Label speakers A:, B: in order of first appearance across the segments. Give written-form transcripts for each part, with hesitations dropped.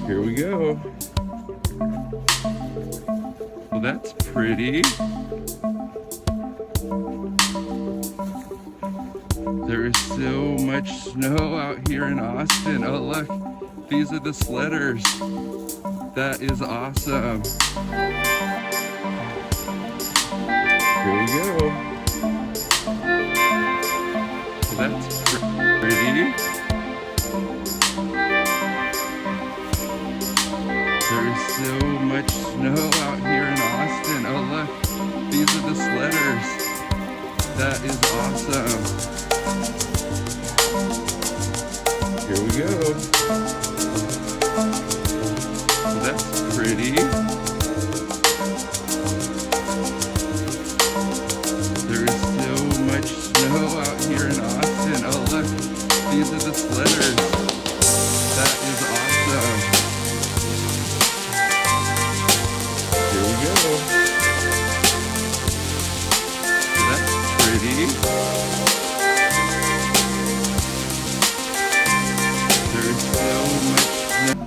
A: Here we go. Well, that's pretty. There is so much snow out here in Austin. Oh, look. These are the sledders. That is awesome. Here we go. So that's pretty. There is so much snow out here in Austin. Oh, look. These are the sledders. That is awesome. Here we go. That's pretty. There is so much snow out here in Austin. Oh, look. These are the sledders. That is awesome. Here we go. That's pretty. There is so much snow.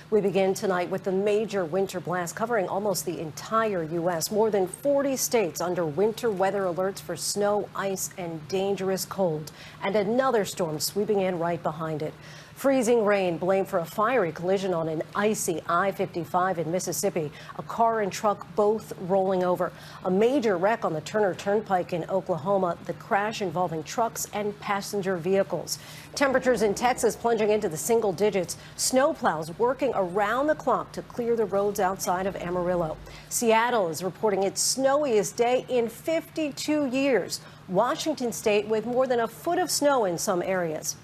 B: We begin tonight with the major winter blast covering almost the entire U.S. More than 40 states under winter weather alerts for snow, ice, and dangerous cold. And another storm sweeping in right behind it. Freezing rain blamed for a fiery collision on an icy I-55 in Mississippi. A car and truck both rolling over. A major wreck on the Turner Turnpike in Oklahoma. The crash involving trucks and passenger vehicles. Temperatures in Texas plunging into the single digits. Snowplows working around the clock to clear the roads outside of Amarillo. Seattle is reporting its snowiest day in 52 years. Washington State with more than a foot of snow in some areas.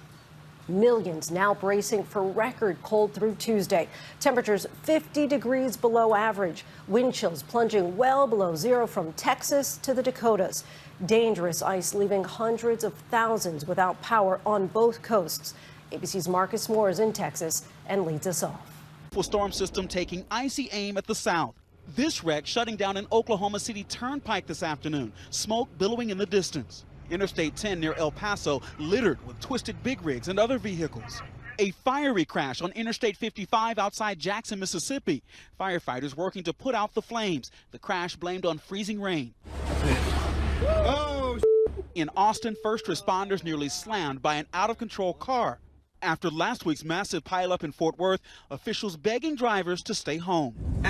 B: Millions now bracing for record cold through Tuesday. Temperatures 50 degrees below average. Wind chills plunging well below zero from Texas to the Dakotas. Dangerous ice leaving hundreds of thousands without power on both coasts. ABC's Marcus Moore is in Texas and leads us off.
C: Storm system taking icy aim at the south. This wreck shutting down an Oklahoma City turnpike this afternoon. Smoke billowing in the distance. Interstate 10 near El Paso littered with twisted big rigs and other vehicles. A fiery crash on Interstate 55 outside Jackson, Mississippi. Firefighters working to put out the flames. The crash blamed on freezing rain.
A: Oh,
C: In Austin, first responders nearly slammed by an out-of-control car. After last week's massive pileup in Fort Worth, officials begging drivers to stay home.